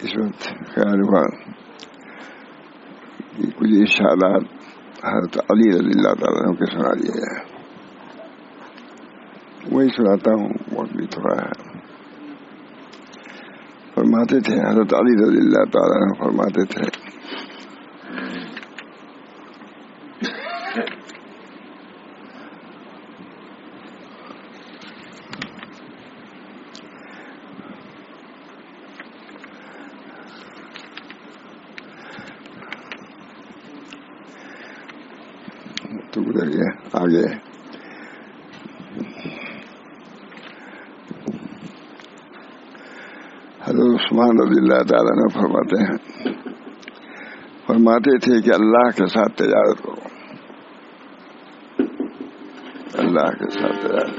اس وقت خیال ہوا کہ کچھ ارشادات حضرت علی رضی اللہ تعالیٰ عنہ کے سنا دیے جائے. وہی سناتا ہوں، وقت بھی تھوڑا ہے. فرماتے تھے حضرت علی رضی اللہ تعالیٰ عنہ فرماتے تھے تو گزر گیا آگے. حضرت عثمان رضی اللہ تعالیٰ عنہ فرماتے تھے کہ اللہ کے ساتھ تجارت کرو، اللہ کے ساتھ تجارت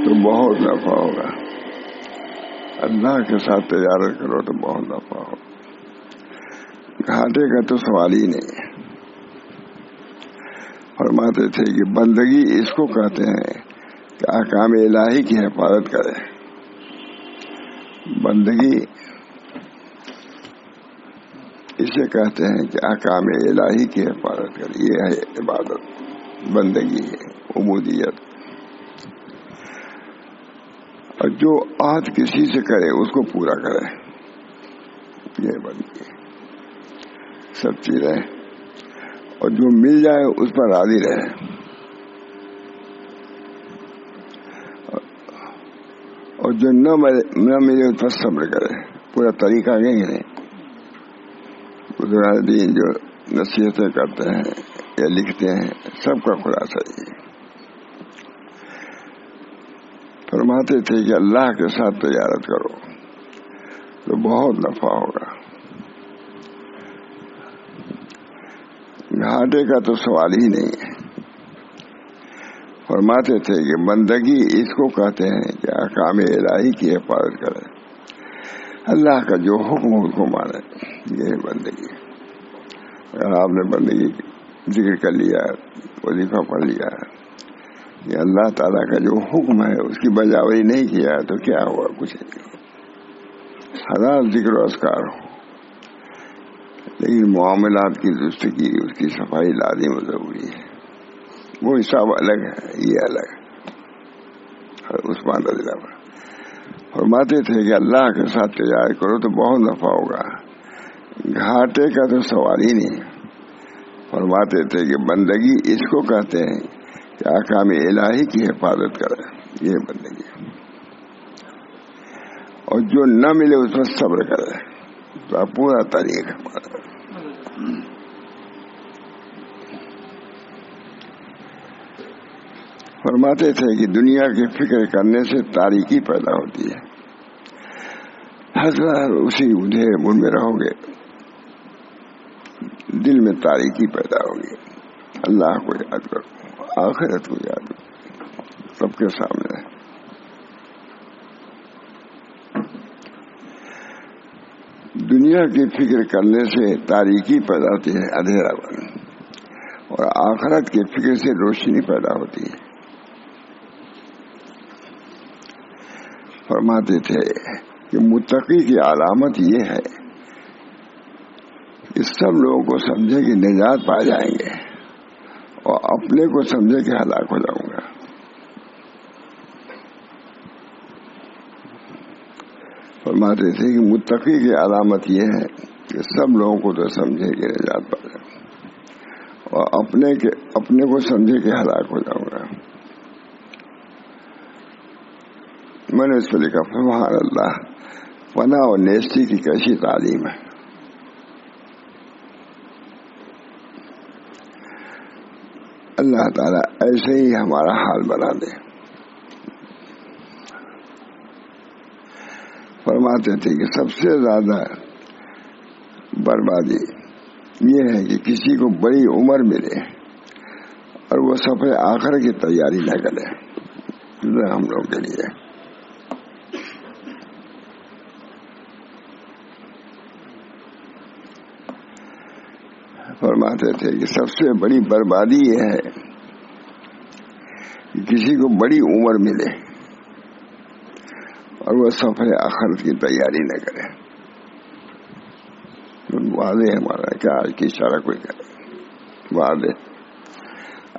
تو بہت نفع ہوگا. اللہ کے ساتھ تجارت کرو تو بہت نفع ہوگا. گھاٹے کا تو سوال ہی نہیں ہے. فرماتے تھے کہ بندگی اس کو کہتے ہیں کہ احکام الہی کی حفاظت کرے. بندگی اسے کہتے ہیں کہ احکام الہی کی حفاظت کرے. یہ ہے عبادت، بندگی ہے، عبودیت. اور جو عہد کسی سے کرے اس کو پورا کرے، یہ بندگی سب چیزیں. اور جو مل جائے اس پر راضی رہے. اور جو نہ ملے اس پر صبر کرے. پورا طریقہ آگے گے نہیں. بزرگان دین جو نصیحتیں کرتے ہیں یا لکھتے ہیں سب کا خلاصہ یہ فرماتے تھے کہ اللہ کے ساتھ تجارت کرو تو بہت نفع ہوگا. گھاٹے کا تو سوال ہی نہیں ہے. فرماتے تھے کہ بندگی اس کو کہتے ہیں کہ احکام الہی کی حفاظت کرے، اللہ کا جو حکم اس کو مانے. یہ بندگی. اگر آپ نے بندگی ذکر کر لیا، وظیفہ پڑھ لیا، یہ اللہ تعالیٰ کا جو حکم ہے اس کی بجاوری نہیں کیا تو کیا ہوا؟ کچھ نہیں. ہزار ذکر و اذکار ہو لیکن معاملات کی درستگی، اس کی صفائی لازم و ضروری ہے. وہ حساب الگ ہے، یہ الگ ہے. عثمان رضی اللہ عنہ فرماتے تھے کہ اللہ کے ساتھ تجارت کرو تو بہت نفع ہوگا. گھاٹے کا تو سوال ہی نہیں. فرماتے تھے کہ بندگی اس کو کہتے ہیں کہ احکام الہی کی حفاظت کرے. یہ بندگی. اور جو نہ ملے اس پر صبر کرے. تو پورا طریقہ فرماتے تھے کہ دنیا کی فکر کرنے سے تاریکی پیدا ہوتی ہے. ہر اسی اندھیرے من میں رہو گے، دل میں تاریکی پیدا ہوگی. اللہ کو یاد کرو، آخرت کو یاد کرو، سب کے سامنے. دنیا کی فکر کرنے سے تاریکی پیدا ہوتی ہے، اندھیرا بن، اور آخرت کی فکر سے روشنی پیدا ہوتی ہے. فرماتے تھے کہ متقی کی علامت یہ ہے کہ سب لوگوں کو سمجھے کہ نجات پا جائیں گے اور اپنے کو سمجھے کہ ہلاک ہو جاؤں گا. فرماتے تھے کہ متقی کی علامت یہ ہے کہ سب لوگوں کو تو سمجھے کہ نجات پا جائیں اور اپنے کو سمجھے کہ ہلاک ہو جاؤں گا. میں نے اس پر لکھا سبحان اللہ، فنا اور نیستی کی کیسی تعلیم ہے. اللہ تعالیٰ ایسے ہی ہمارا حال بنا دے. فرماتے تھے کہ سب سے زیادہ بربادی یہ ہے کہ کسی کو بڑی عمر ملے اور وہ سفر آخر کی تیاری نہ کرے. ہم لوگ کے لیے فرماتے تھے کہ سب سے بڑی بربادی یہ ہے کہ کسی کو بڑی عمر ملے اور وہ سفر آخرت کی تیاری نہ کرے. واضح ہے ہمارا کیا آج کی اشارہ کوئی کرے واضح.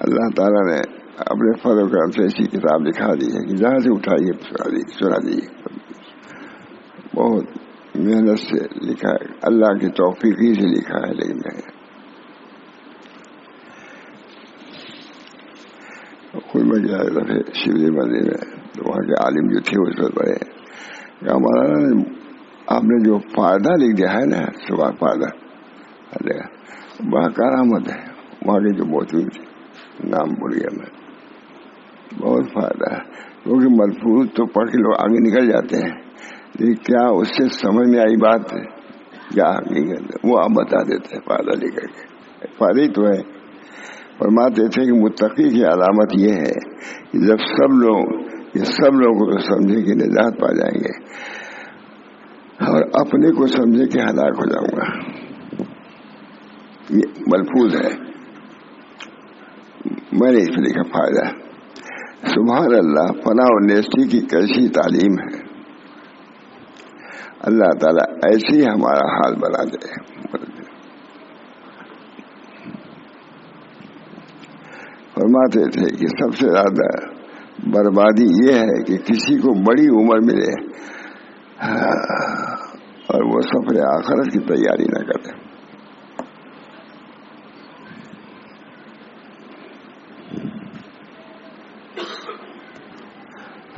اللہ تعالیٰ نے اپنے فضل و کرم سے ایسی کتاب لکھا دی ہے کہ جہاں سے اٹھائیے سنا دیجیے. بہت محنت سے لکھا ہے, اللہ کی توفیقی سے لکھا ہے. لیکن خود میں گیا دفعہ شیوجی مندر میں, تو وہاں کے عالم جو تھے اس وقت بڑے ہمارا آپ نے جو فائدہ لکھ دیا ہے نا, صبح فائدہ وہاں کرامت ہے. وہاں کے جو موجود تھے نام بھول گیا میں, بہت فائدہ ہے. کیونکہ ملفوظ تو پڑھ کے لوگ آگے نکل جاتے ہیں, لیکن کیا اس سے سمجھ میں آئی بات ہے کیا حقیقت ہے وہ آپ بتا دیتے ہیں فائدہ لے کر کے. فائدہ ہی تو ہے. فرماتے تھے کہ متقی کی علامت یہ ہے کہ جب سب لوگ کو تو سمجھے کہ نجات پا جائیں گے اور اپنے کو سمجھے کہ ہلاک ہو جاؤں گا. یہ ملفوظ ہے, میں نے اس میں لکھا فائدہ. سبحان اللہ, فنا و نیستی کی کیسی تعلیم ہے. اللہ تعالیٰ ایسے ہی ہمارا حال بنا دے. فرماتے تھے کہ سب سے زیادہ بربادی یہ ہے کہ کسی کو بڑی عمر ملے اور وہ سفر آخرت کی تیاری نہ کرے.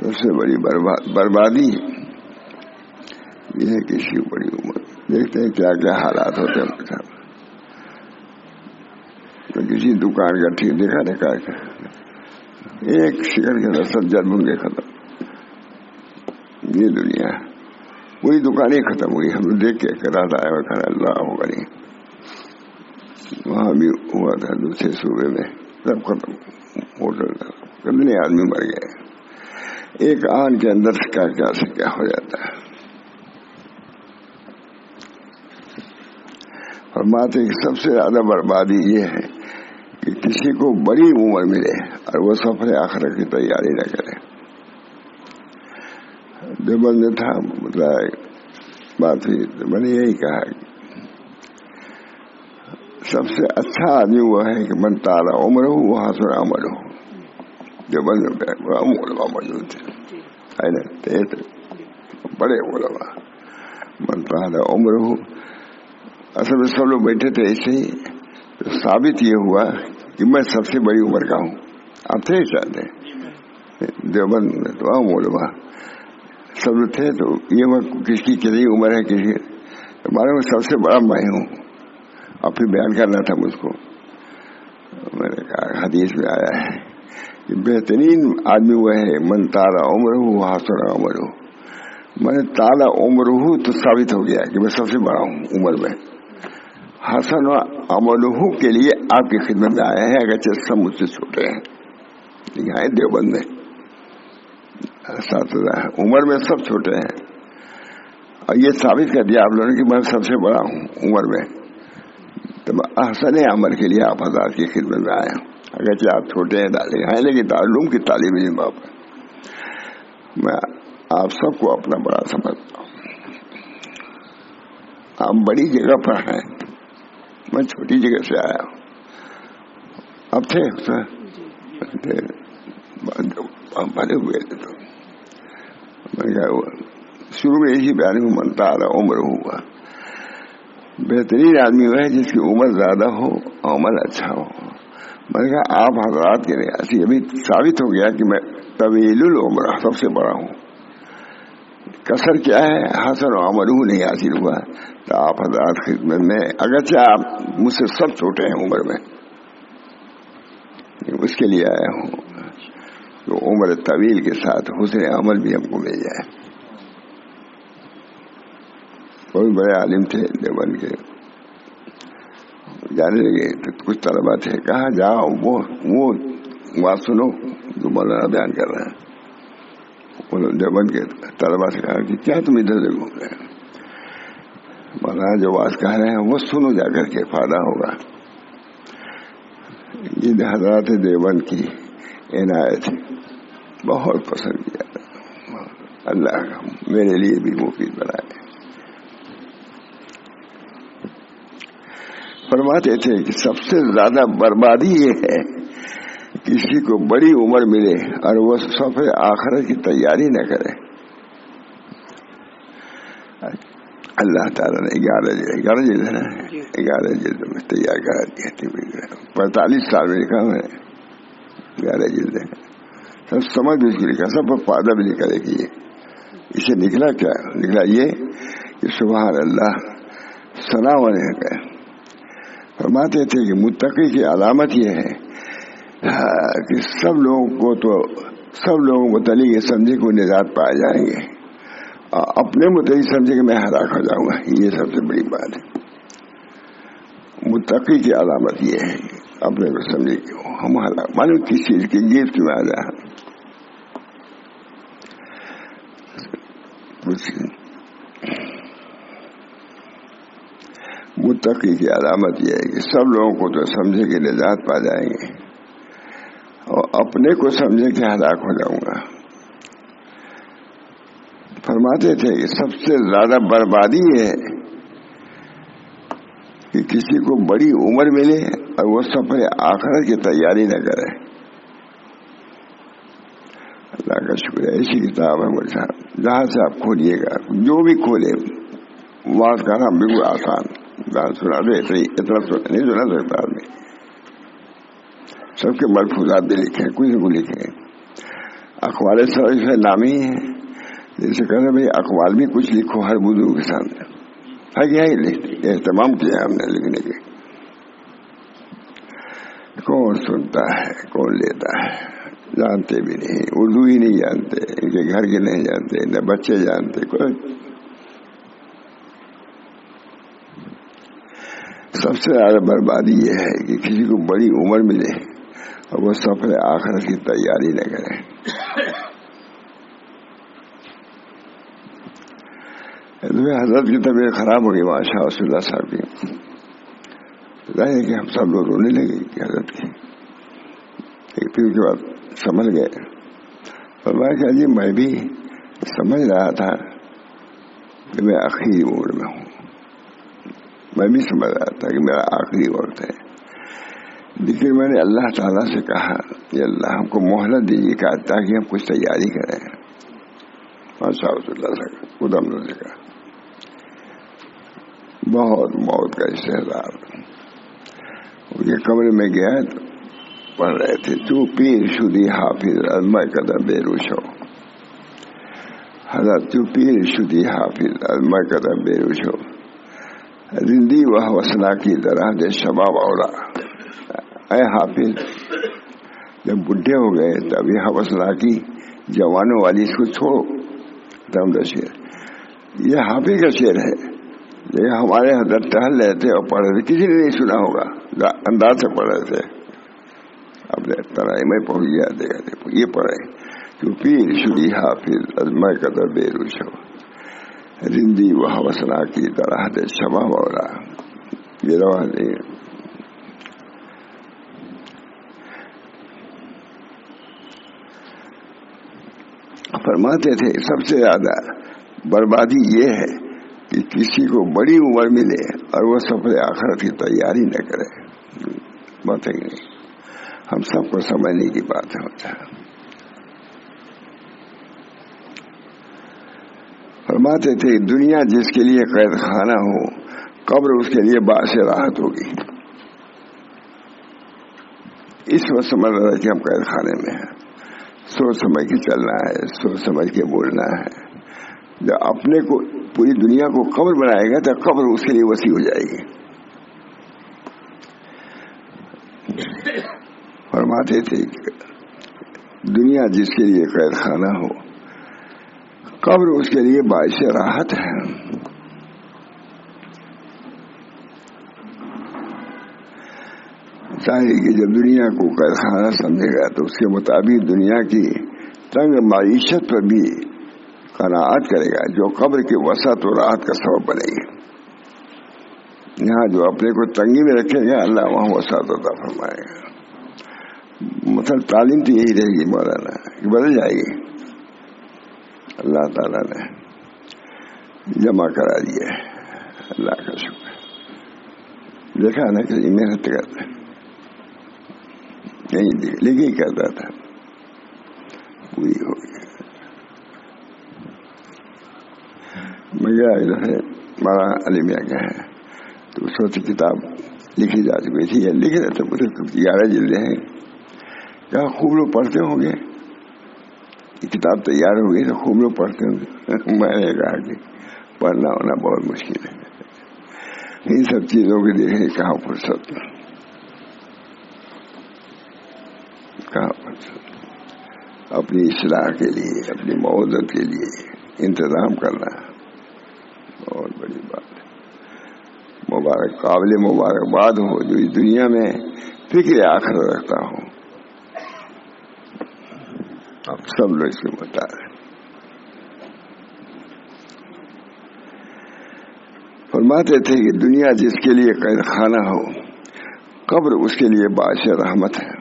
سب سے بڑی بربادی یہ ہے کسی کو بڑی عمر. دیکھتے ہیں کیا کیا حالات ہوتے ہیں ان کے ساتھ. تو کسی دکان کا ٹھیک دیکھا ایک سیکنڈ کے اندر 70 بندے ختم. یہ دنیا پوری دکان ہی ختم ہوئی. ہم لوگ دیکھ کے رات آیا ہوا کھانا اللہ ہوگا نہیں. وہاں بھی ہوا تھا دوسرے صوبے میں, سب ختم. ہوٹل کتنے آدمی مر گئے. ایک آن کے اندر کیا سے کیا ہو جاتا ہے. فرماتے کہ سب سے زیادہ بربادی یہ ہے کہ کسی کو بڑی عمر ملے اور وہ سفر آخرت کی تیاری نہ کرے. دیوبند میں تھا بات ہوئی تو میں نے یہی کہا سب سے اچھا آدمی وہ ہے کہ من طال عمرہ وہ حسن عملہ. دیوبند میں علماء موجود تھے بڑے علماء. من طال عمرہ, اصل میں سب لوگ بیٹھے تھے ایسے ہی. ثابت یہ ہوا کہ میں سب سے بڑی عمر کا ہوں. آپ تھے چاہتے دیوبند میں تو علماء سب لوگ تھے. تو یہ کس کی کتنی عمر ہے کسی ہمارے میں سب سے بڑا میں ہوں. اور پھر بیان کرنا تھا مجھ کو. میں نے کہا حدیث میں آیا ہے کہ بہترین آدمی وہ ہے من طال عمرہ و حسن عملہ. میں نے طال عمرہ تو ثابت ہو گیا کہ میں سب سے بڑا ہوں عمر میں. حسن عملہ کے لیے آپ کی خدمت میں آئے ہیں, اگرچہ سب مجھ سے چھوٹے ہیں. یہاں دیوبند میں عمر میں سب چھوٹے ہیں, اور یہ ثابت کر دیا آپ لوگوں نے کہ میں سب سے بڑا ہوں عمر میں. تو احسن عمل کے لیے آپ حضرات کی خدمت میں آئے ہیں, اگرچہ آپ چھوٹے ہیں لیکن تعلم کی تعلیم علم باپ ہے. میں آپ سب کو اپنا بڑا سمجھتا ہوں. آپ بڑی جگہ پر ہیں, میں چھوٹی جگہ سے آیا ہوں. اب تھے بھلے ہوئے تھے. تو میں کہا شروع میں یہی بیان ہوں من طال عمرہ ہوا. بہترین آدمی وہ ہے جس کی عمر زیادہ ہو عمل اچھا ہو. میں نے کہا آپ حضرات کے لیے ابھی ثابت ہو گیا کہ میں طویل العمر سب سے بڑا ہوں. کثر کیا ہے حسن عملہ نہیں حاصل ہوا. تو آپ حضرات خدمت میں, اگرچہ آپ مجھ سے سب چھوٹے ہیں عمر میں, اس کے لیے آیا ہوں تو عمر طویل کے ساتھ حسن عمل بھی ہم کو مل جائے. کوئی بڑے عالم تھے دیوبند کے, جانے لگے تو کچھ طلبا تھے, کہا جاؤ وہ بات سنو جو مولانا بیان کر رہے ہیں. دیوبند کے طلبا سے کہا کہ کیا تم ادھر سے گھوم رہے ہیں, مولانا جو بات کہہ رہے ہیں وہ سنو جا کر کے فائدہ ہوگا. یہ حضرات دیوبند کی عنایت بہت پسند کیا. اللہ میرے لیے بھی مفید بنائے. فرماتے تھے کہ سب سے زیادہ بربادی یہ ہے کسی کو بڑی عمر ملے اور وہ سفر آخرت کی تیاری نہ کرے. اللہ تعالیٰ نے 11 جلد میں تیار کرا دیا. 45 سال میں لکھا میں 11 جلد سب سمجھ بھی لکھا, سب فائدہ بھی لکھا. دیکھیے اسے نکلا کیا نکلا, یہ کہ سبحان اللہ ثنا ہونے کا. فرماتے تھے کہ متقی کی علامت یہ ہے کہ سب لوگوں کو تلی یہ سمجھے کو نجات پائے جائیں گے, اپنے متعلق سمجھے کہ میں ہلاک ہو جاؤں گا. یہ سب سے بڑی بات ہے. متقی کی علامت یہ ہے اپنے کو سمجھے کہ ہم ہلاک, معلوم کس چیز کی گرفت میں آ جائے. متقی کی علامت یہ ہے کہ سب لوگوں کو تو سمجھے کہ نجات پا جائیں گے اور اپنے کو سمجھے کہ ہلاک ہو جاؤں گا. فرماتے تھے کہ سب سے زیادہ بربادی یہ ہے کہ کسی کو بڑی عمر ملے اور وہ سفر آخرت کی تیاری نہ کرے. اللہ کا شکر ہے. ایسی کتاب ہے مجھے, جہاں سے آپ کھولیے گا, جو بھی کھولے بات کرنا بالکل آسان. سنا دے اتنا نہیں سنا سکتا آدمی. سب کے ملفوظات بھی لکھے ہیں, کچھ کو لکھے. اخبار سے نامی ہے, جیسے کہتے بھائی اخبار بھی کچھ لکھو ہر بزرگ کے سامنے ہے کیا, یہ اہتمام کیا ہم نے لکھنے کے. کون سنتا ہے کون لیتا ہے, جانتے بھی نہیں, اردو ہی نہیں جانتے, ان کے گھر کے نہیں جانتے, نہ بچے جانتے. کوئی سب سے زیادہ بربادی یہ ہے کہ کسی کو بڑی عمر ملے اور وہ سفر آخرت کی تیاری نہ کرے. حضرت کی طبیعت خراب ہو گئی ماشاء اللہ صاحب کی. ظاہر کہ ہم سب لوگ رونے لگے کہ حضرت کی. پھر کے بعد سمجھ گئے. فرمایا کہ جی میں بھی سمجھ رہا تھا کہ میں آخری عمر میں ہوں, میں بھی سمجھ رہا تھا کہ میرا آخری وقت ہے, لیکن میں نے اللہ تعالیٰ سے کہا کہ اللہ ہم کو مہلت دیجیے تاکہ ہم کچھ تیاری کریں. ماشاء اللہ سے خود ہم نے کہا بہت موت کا استحصال. ان کے کمرے میں گیا تو پڑھ رہے تھے تو پیر شدی حافظ ازمہ قدم بے روشو. حضرت تو پیر شدی حافظ ازمہ قدم بے روشو رندی وہ وسنا کی طرح دے شباب اولا. اے حافظ جب بڈھے ہو گئے تب یہ وسنا کی جوانوں والی اس کو چھوڑو. دم کا شعر یہ حافظ کا شعر ہے. یہ ہمارے حضرت ٹہل رہے تھے اور پڑھ رہے تھے, کسی نے نہیں سنا ہوگا, انداز سے پڑھ رہے تھے. اپنے ترائی میں پہنچ گیا دیکھا یہ پڑھے تو پیر شدی حافظ ازمہ قدر بے روشو رندی وہ وسنا کی طرح دے شبا مولا. یہ روا نہیں. فرماتے تھے سب سے زیادہ بربادی یہ ہے کہ کسی کو بڑی عمر ملے اور وہ سفر آخرت کی تیاری نہ کرے. بات ہے نہیں, ہم سب کو سمجھنے کی بات ہے. فرماتے تھے دنیا جس کے لیے قید خانہ ہو قبر اس کے لیے باعث راحت ہوگی. اس وقت سمجھ رہا ہے کہ ہم قید خانے میں ہیں, سوچ سمجھ کے چلنا ہے, سوچ سمجھ کے بولنا ہے. جب اپنے کو پوری دنیا کو قبر بنائے گا تو قبر اس کے لیے وسیع ہو جائے گی. فرماتے تھے دنیا جس کے لیے قید خانہ ہو قبر اس کے لیے باعث راحت ہے. ظاہر کہ جب دنیا کو قید خانہ سمجھے گا تو اس کے مطابق دنیا کی تنگ معیشت پر بھی قناعت کرے گا جو قبر کی وسعت و راحت کا سبب بنے گی. یہاں جو اپنے کو تنگی میں رکھے گا اللہ وہاں وسعت عطا فرمائے گا. مثلا تعلیم تو یہی رہے گی مولانا کہ بدل جائے گی. اللہ تعالیٰ نے جمع کرا دیا, اللہ کا شکر. دیکھا نا کہ محنت کرتا نہیں لیکن کرتا تھا پوری ہو گئی. میں گیا ادھر بڑا علی میاں کا ہے تو اس وقت کتاب لکھی جا چکی تھی یا لکھ رہے تھے 11 جلدیں ہیں. کیا خوب لوگ پڑھتے ہوں گے, یہ کتاب تیار ہو گئی تو خوب لوگ پڑھتے ہوں گے. میں نے کہا کہ پڑھنا ہونا بہت مشکل ہے, ان سب چیزوں کے دیکھنے کہاں فرصت, کہاں فرصت. اپنی اصلاح کے لیے, اپنی معودت کے لیے انتظام کرنا بہت بڑی بات ہے. مبارک قابل مبارکباد ہو جو اس دنیا میں فکر آخرت رکھتا ہو. اب سب لوگ اس میں بتا رہے. فرماتے تھے کہ دنیا جس کے لیے قید خانہ ہو, قبر اس کے لیے باعث رحمت ہے.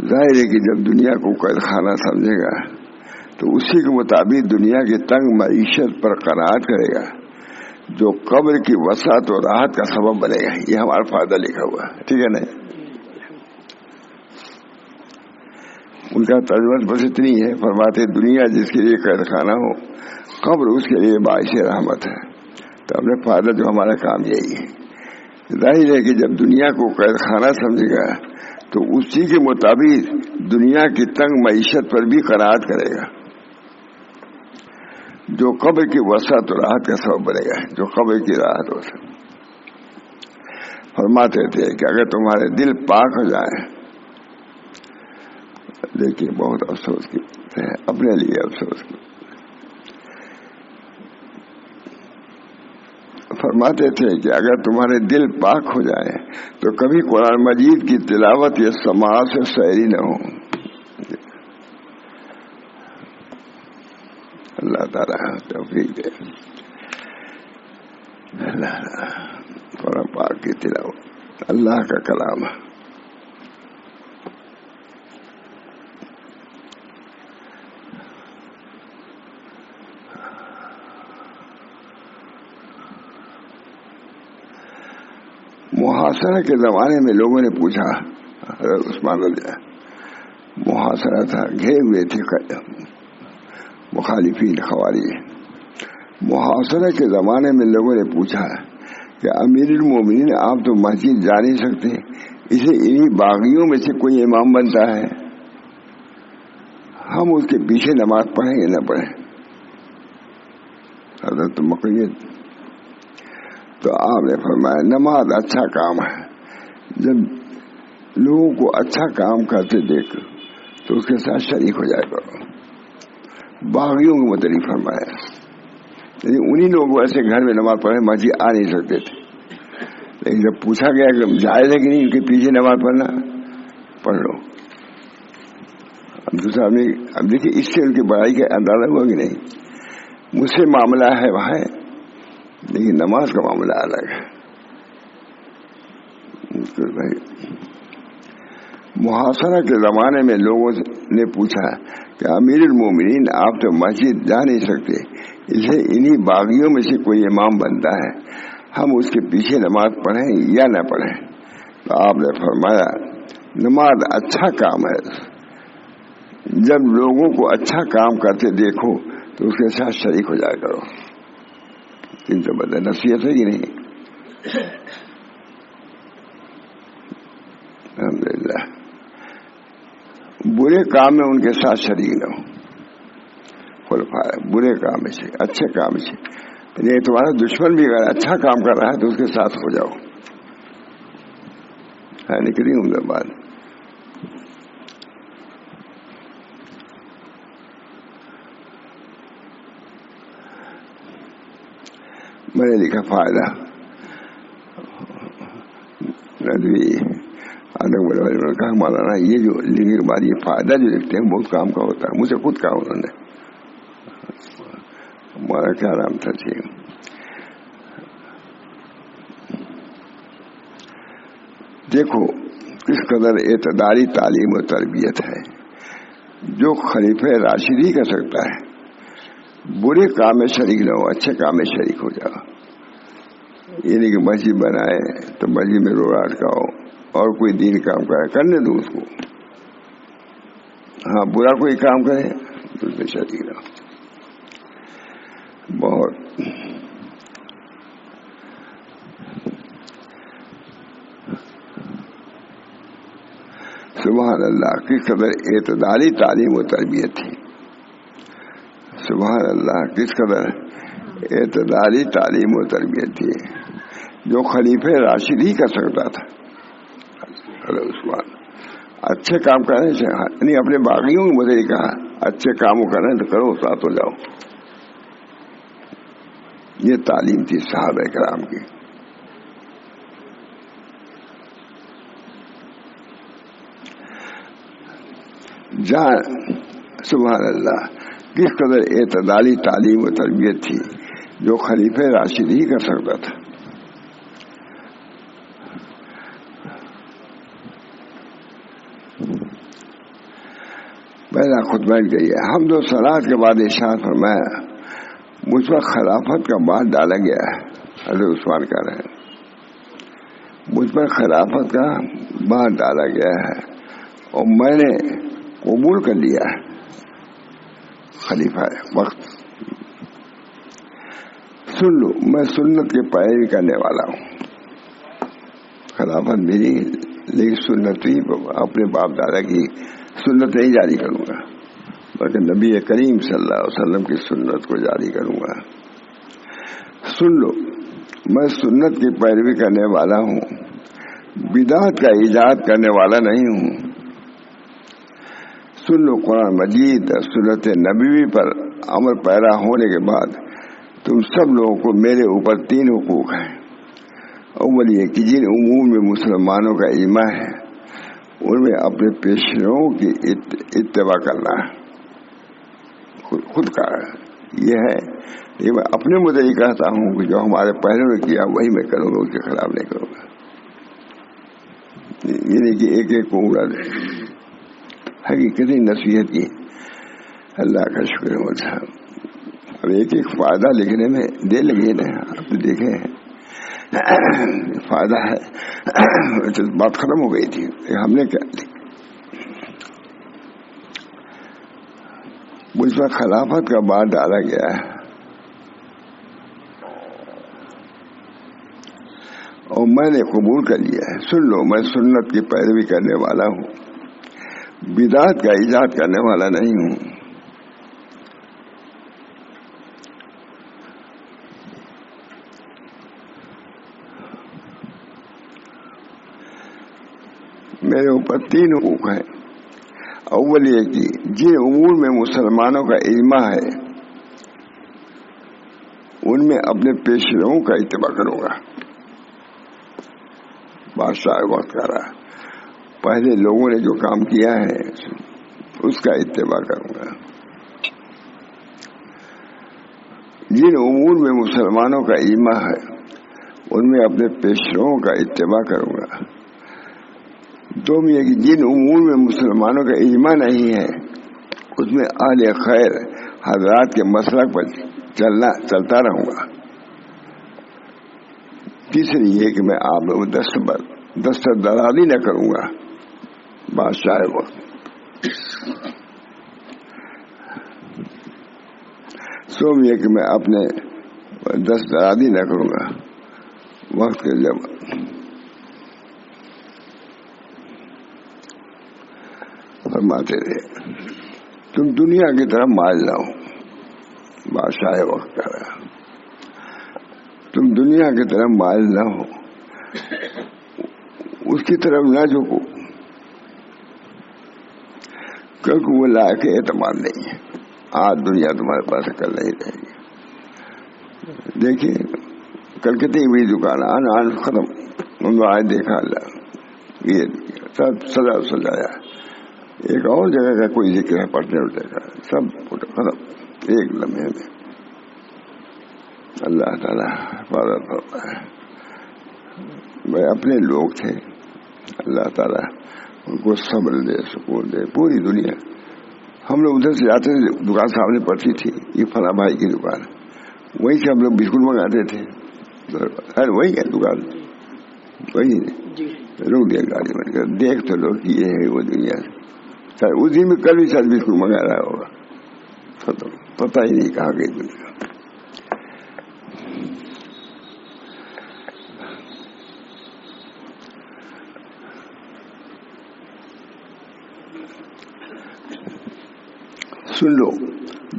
ظاہر ہے کہ جب دنیا کو قید خانہ سمجھے گا تو اسی کے مطابق دنیا کی تنگ معیشت پر قناعت کرے گا جو قبر کی وسعت اور راحت کا سبب بنے گا. یہ ہمارا فائدہ لکھا ہوا ہے, ٹھیک ہے نا. ان کا ترجمہ بس اتنی ہے, فرماتے دنیا جس کے لیے قید خانہ ہو, قبر اس کے لیے باعث رحمت ہے. تو اپنے فائدہ جو ہمارا کام یہی ہے. ظاہر ہے کہ جب دنیا کو قید خانہ سمجھے گا تو اسی کے مطابق دنیا کی تنگ معیشت پر بھی قناعت کرے گا جو قبر کی وسعت اور راحت کا سبب بنے گا, جو قبر کی راحت ہو سکے. فرماتے تھے کہ اگر تمہارے دل پاک ہو جائے, دیکھیے بہت افسوس کی ہے, اپنے لیے افسوس کی. فرماتے تھے کہ اگر تمہارے دل پاک ہو جائے تو کبھی قرآن مجید کی تلاوت یا سماعت سے سیری نہ ہو. اللہ تعالیٰ توفیق دے. قرآن پاک کی تلاوت اللہ کا کلام ہے. محاصرہ کے زمانے میں لوگوں نے پوچھا, حضرت عثمان رضی اللہ, محاصرہ تھا, گھیرے ہوئے تھے مخالفین خوارج. محاصرہ کے زمانے میں لوگوں نے پوچھا کہ امیر المومنین آپ تو مسجد جا نہیں سکتے, اسے انہی باغیوں میں سے کوئی امام بنتا ہے, ہم اس کے پیچھے نماز پڑھیں یا نہ پڑھیں. حضرت مقید تو آپ نے فرمایا نماز اچھا کام ہے, جب لوگوں کو اچھا کام کرتے دیکھ تو اس کے ساتھ شریک ہو جائے کرو. باغیوں کے متعلق فرمایا, یعنی انہی لوگ ایسے گھر میں نماز پڑھے مسجد آ نہیں سکتے تھے, لیکن جب پوچھا گیا کہ جائز ہے کہ نہیں ان کے پیچھے نماز پڑھنا, پڑھ لو. اب دوسرا اب دیکھیے اس سے ان کی بڑائی کا اندازہ ہوا کہ نہیں. مجھ سے معاملہ ہے وہاں, لیکن نماز کا معاملہ الگ ہے. محاصرہ کے زمانے میں لوگوں نے پوچھا کہ امیر المومنین آپ تو مسجد جا نہیں سکتے, اسے انہی باغیوں میں سے کوئی امام بنتا ہے, ہم اس کے پیچھے نماز پڑھیں یا نہ پڑھیں. تو آپ نے فرمایا نماز اچھا کام ہے, جب لوگوں کو اچھا کام کرتے دیکھو تو اس کے ساتھ شریک ہو جایا کرو. ان سے بدل نصیحت ہے کہ نہیں. الحمدللہ برے کام میں ان کے ساتھ شریک نہ ہو. برے کام میں سے اچھے کام سے, یعنی تمہارا دشمن بھی اگر اچھا کام کر رہا ہے تو اس کے ساتھ ہو جاؤ. نکلی ہوں بات. میں نے لکھا فائدہ ندوی کہا مولانا یہ جو لکھنے کے بعد یہ فائدہ جو لکھتے ہیں بہت کام کا ہوتا ہے. مجھے خود کہا انہوں نے, ہمارا کیا نام تھا جی. دیکھو کس قدر اعتدالی تعلیم و تربیت ہے جو خلیفہ راشدی کر سکتا ہے. برے کام میں شریک نہ ہو, اچھے کام میں شریک ہو جاؤ. یہ نہیں کہ مسجد بنائے تو مسجد میں روڑا اٹکاؤ اور کوئی دین کام کرنے دو اس کو. ہاں برا کوئی کام کرے تو اس میں شریک رہو. بہت سبحان اللہ کس قدر اعتدالی تعلیم و تربیت تھی. سبحان اللہ کس قدر اعتدالی تعلیم و تربیت تھی جو خلیفہ راشد ہی کر سکتا تھا. عثمان اچھے کام کرنے سے یعنی اپنے باغیوں کے مجھے کہا اچھے کاموں کرنے تو کرو ساتھ ہو جاؤ. یہ تعلیم تھی صحابہ کرام کی. جان سبحان اللہ کس قدر اعتدالی تعلیم و تربیت تھی جو خلیفہ راشد ہی کر سکتا تھا. پہلا خطبہ کہیے حمد و صلات کے بعد ارشاد فرمایا مجھ پر خلافت کا بار ڈالا گیا ہے. حضرت عثمان کہہ رہے ہیں مجھ پر خلافت کا بار ڈالا گیا ہے اور میں نے قبول کر لیا ہے خلیفہ وقت. سن لو میں سنت کے پیروی کرنے والا ہوں. خلافت میری لیکن سنت ہی اپنے باپ دادا کی سنت نہیں جاری کروں گا بلکہ نبی کریم صلی اللہ علیہ وسلم کی سنت کو جاری کروں گا. سن لو میں سنت کی پیروی کرنے والا ہوں بدعت کا ایجاد کرنے والا نہیں ہوں. سن لو قرآن مجید سنت نبوی پر عمل پیرا ہونے کے بعد تم سب لوگوں کو میرے اوپر 3 حقوق ہیں. اول یہ کہ جن امور میں مسلمانوں کا اجماع ہے ان میں اپنے پیشروؤں کی اتباع کرنا ہے. خود کا یہ ہے یہ میں اپنے مدعے ہی کہتا ہوں کہ جو ہمارے پہلے نے کیا وہی میں کروں گا اس کے خلاف نہیں کروں گا. یہ نہیں کہ ایک ایک کو اڑا دے. حقیقت نصیحت کی اللہ کا شکر ہوتا. اب ایک ایک فائدہ لکھنے میں دیر لگی نا آپ نے دیکھے فائدہ ہے بات ختم ہو گئی تھی. ہم نے کیا مجھ پر خلافت کا بار ڈالا گیا ہے اور میں نے قبول کر لیا ہے. سن لو میں سنت کی پیروی کرنے والا ہوں بدعت کا ایجاد کرنے والا نہیں ہوں. میرے اوپر 3 حقوق ہیں. اول یہ کہ جن امور میں مسلمانوں کا اجماع ہے ان میں اپنے پیشروؤں کا اتباع کروں گا. بادشاہ وقت کر رہا پہلے لوگوں نے جو کام کیا ہے اس کا اتباع کروں گا. جن امور میں مسلمانوں کا اجماع ہے ان میں اپنے پیشروؤں کا اتباع کروں گا. دوم یہ کہ جن امور میں مسلمانوں کا اجماع نہیں ہے اس میں اہل خیر حضرات کے مسلک پر چلتا رہوں گا. تیسری یہ کہ میں آپ لوگوں دستبرداری نہ کروں گا بادشاہ وقت. سوم یہ کہ میں اپنے دستبرداری نہ کروں گا وقت کے جب فرماتے رہے تم دنیا کی طرف مائل نہ ہو. بادشاہ وقت کہہ رہا تم دنیا کی طرف مائل نہ ہو اس کی طرف نہ جھکو کیونکہ وہ لائق اعتماد نہیں ہے. آج دنیا تمہارے پاس کل نہیں رہے گی. دیکھیے کل کتنی بڑی دکان آن ختم آج دیکھا اللہ یہ سب سجایا. ایک اور جگہ کا کوئی ذکر ہے پڑھنے اٹھے کا سب ختم ایک لمحے میں. اللہ تعالیٰ حفاظت کرتا ہے. میں اپنے لوگ تھے اللہ تعالیٰ ان کو صبر دے سکون دے. پوری دنیا ہم لوگ ادھر سے جاتے تھے دکان سامنے پڑتی تھی یہ فلاں بھائی کی دکان وہیں سے ہم لوگ بسکٹ منگاتے تھے ہے وہی ہے دکان وہی روک دیا گاڑی بن کر دیکھ تو لو کہ یہ ہے وہ دنیا سے اس دن میں کل بھی شاید بسکٹ منگا رہا ہوگا پتہ ہی نہیں کہاں گئی دنیا. سن لو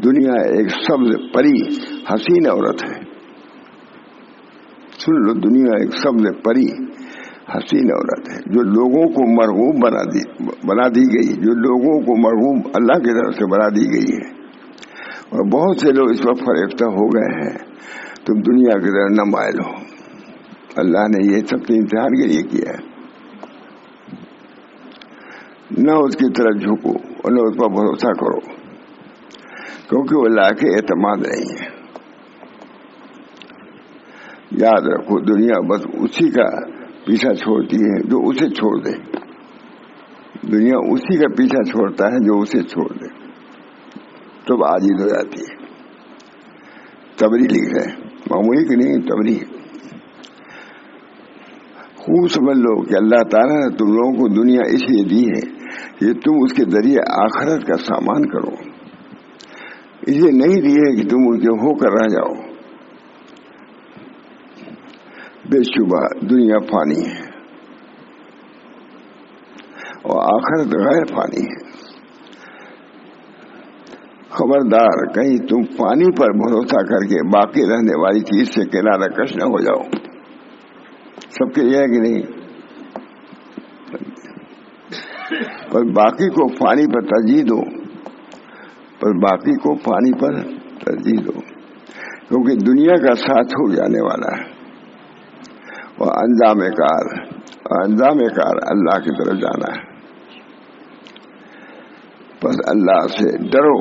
دنیا ایک سبز پری حسین عورت ہے. سن لو دنیا ایک سبز پری حسین عورت ہے جو لوگوں کو مرغوب بنا دی گئی, جو لوگوں کو مرغوب اللہ کی طرف سے بنا دی گئی ہے. اور بہت سے لوگ اس وقت فریفتہ ہو گئے ہیں. تم دنیا کی طرف نہ مائل ہو. اللہ نے یہ سب کے امتحان کے لیے کیا ہے. نہ اس کی طرف جھکو اور نہ اس پر بھروسہ کرو, کیونکہ وہ لاکھ اعتماد نہیں ہے. یاد رکھو دنیا بس اسی کا پیچھا چھوڑتی ہے جو اسے چھوڑ دے. دنیا اسی کا پیچھا چھوڑتا ہے جو اسے چھوڑ دے. تو عاجز ہو جاتی ہے. تبری لکھ رہے معمولی کی نہیں تبری. خوب سمجھ لو کہ اللہ تعالیٰ نے تم لوگوں کو دنیا اس لیے دی ہے کہ تم اس کے ذریعے آخرت کا سامان کرو. اس لیے نہیں دی ہے کہ تم ان کے ہو کر رہ جاؤ. بے شبہ دنیا فانی ہے اور آخرت غیر فانی ہے. خبردار کہیں تم پانی پر بھروسہ کر کے باقی رہنے والی چیز سے کنارہ کش نہ ہو جاؤ. سب کے یہ ہے کہ نہیں, پر باقی کو پانی پر ترجیح دو. پر باقی کو پانی پر ترجیح دو, کیونکہ دنیا کا ساتھ ہو جانے والا ہے. اور انجام کار اللہ کی طرف جانا ہے. بس اللہ سے ڈرو,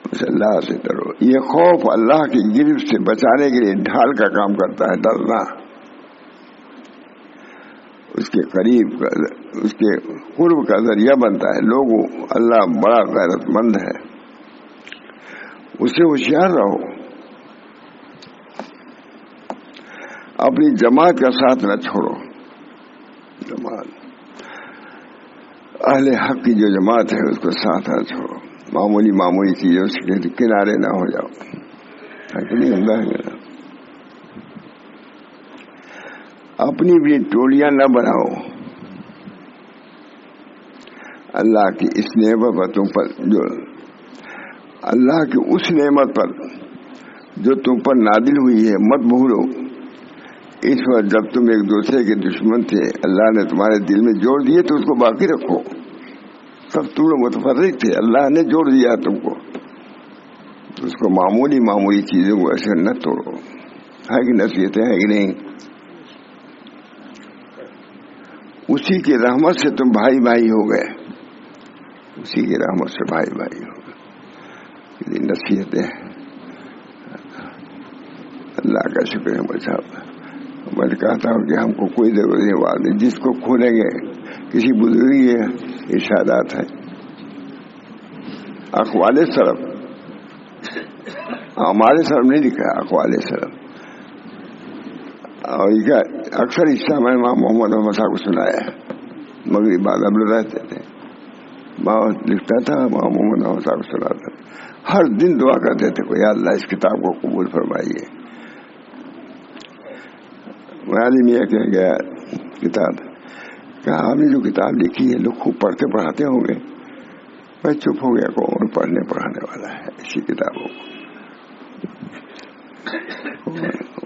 بس اللہ سے ڈرو. یہ خوف اللہ کی گرفت سے بچانے کے لیے ڈھال کا کام کرتا ہے. ڈرنا اس کے قریب اس کے قرب کا ذریعہ بنتا ہے. لوگوں اللہ بڑا غیرت مند ہے, اسے ہوشیار رہو. اپنی جماعت کا ساتھ نہ چھوڑو. جماعت اہل حق کی جو جماعت ہے اس کو ساتھ نہ چھوڑو. معمولی چیزوں سے کنارے نہ ہو جاؤ. نہیں ہوتا ہے. اپنی بھی ٹولیاں نہ بناؤ. اللہ کی اس نعمت پر تم پر جو اللہ کی اس نعمت پر جو تم پر نازل ہوئی ہے مت بھولو. اس وقت جب تم ایک دوسرے کے دشمن تھے اللہ نے تمہارے دل میں جوڑ دیے تو اس کو باقی رکھو. سب تم لوگ متفرق تھے, اللہ نے جوڑ دیا تم کو. اس کو معمولی چیزوں کو ایسے نہ توڑو. ہے کہ نصیحتیں ہیں کہ نہیں. اسی کی رحمت سے تم بھائی ہو گئے. اسی کی رحمت سے بھائی ہو گئے. نصیحتیں اللہ کا شکر ہے. مجھے میں کہتا ہوں کہ ہم کو کوئی ضرورت نہیں والے جس کو کھولیں گے کسی بزرگ ارشادات ہیں. اقوال سلف, ہمارے سلف نہیں لکھا, اقوال سلف. اور یہ اکثر حصہ میں ماں محمد احمد صاحب کو سنایا ہے. مغرب بعد ہم لوگ رہتے تھے, ماں لکھتا تھا, ماں محمد احمد صاحب کو سناتا. ہر دن دعا کرتے تھے کہ یا اللہ اس کتاب کو قبول فرمائیے. معلوم یہ کہ گیا کتاب کہ آپ نے جو کتاب لکھی ہے لوگ خوب پڑھتے پڑھاتے ہوں گے. میں چپ ہو گیا کون پڑھنے پڑھانے والا ہے اسی کتابوں کو.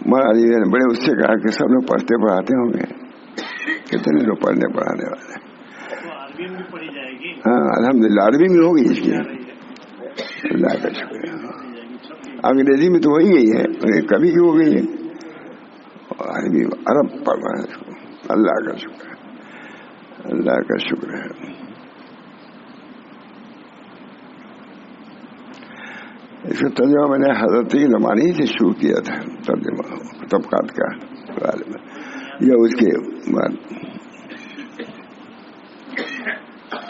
مولانا نے بڑے اس سے کہا کہ سب لوگ پڑھتے پڑھاتے ہوں گے. کتنے لوگ پڑھنے پڑھانے والے ہیں. ہاں الحمدللہ عربی میں ہوگی اس کی. اللہ کا شکر ہے. انگریزی میں تو وہی گئی ہے, کبھی کی ہو گئی ہے. عربی عرب پڑھ رہا ہے اس کو. اللہ کا شکر ہے, اللہ کا شکر ہے. اس کا ترجمہ میں نے حضرت کی زمانے سے شروع کیا تھا. ترجمہ طبقات کا یا اس کے بعد,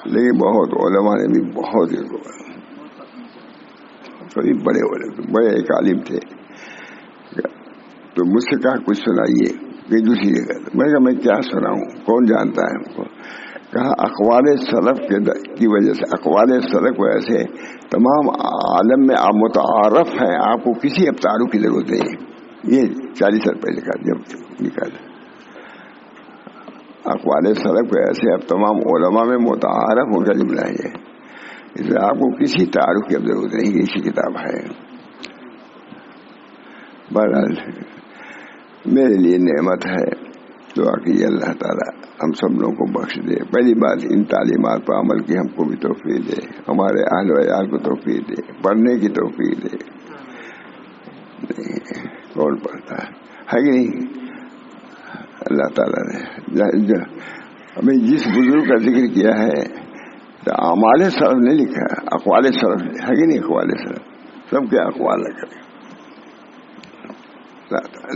لیکن بہت علماء نے بھی بہت کبھی بڑے ایک عالم تھے تو مجھ سے کہا کچھ سنائیے کہ دوسری جگہ. میں کہا میں کیا سناؤں, کون جانتا ہے ہم کو. کہا اقوال سلف کی وجہ سے, اقوال سلف کی وجہ سے تمام عالم میں آپ متعارف ہیں, آپ کو کسی اب تعارف کی ضرورت نہیں ہے. یہ 40 سال پہلے کا جب نکالا اقوال سلف کی وجہ سے اب تمام علماء میں متعارف ہو کا جملہ ہے. اس لیے آپ کو کسی تعارف کی اب ضرورت نہیں, یہ اسی کتاب ہے. بہرحال میرے لیے نعمت ہے, دعا کیجیے اللہ تعالیٰ ہم سب لوگوں کو بخش دے. پہلی بات ان تعلیمات پر عمل کی ہم کو بھی توفیق دے, ہمارے اہل و عیال کو توفیق دے, پڑھنے کی توفیق دے. کون پڑھتا ہے کہ نہیں؟ اللہ تعالیٰ نے ہمیں جس بزرگ کا ذکر کیا ہے تو اعمال سلف نہیں لکھا, اقوال سلف ہے کہ نہیں؟ اقوال سلف سب کے اقوال کرے.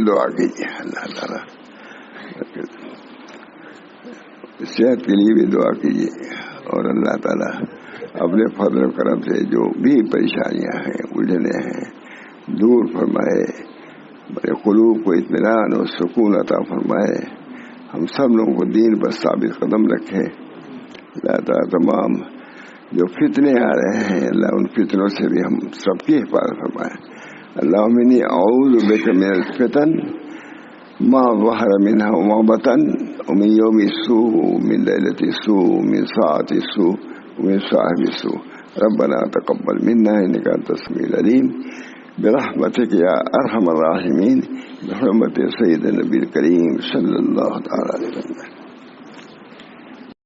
دعا کیجیے اللہ تعالیٰ صحت کے لیے بھی دعا کیجیے, اور اللہ تعالیٰ اپنے فضل و کرم سے جو بھی پریشانیاں ہیں, الجھنیں ہیں, دور فرمائے. بڑے قلوب کو اطمینان اور سکون عطا فرمائے. ہم سب لوگوں کو دین پر ثابت قدم رکھے. اللہ تعالیٰ تمام جو فتنے آ رہے ہیں, اللہ ان فتنوں سے بھی ہم سب کی حفاظت فرمائے. اللہم انی اعوذ بک من الفتن ما ظہر منها وما بطن ومن یوم السوء من لیلۃ السوء من ساعۃ السوء ومن صاحب السوء. ربنا تقبل منا انک انت السمیع العلیم برحمتک یا ارحم الراحمین بحرمت سید النبی الکریم صلی اللہ تعالی علیہ وسلم.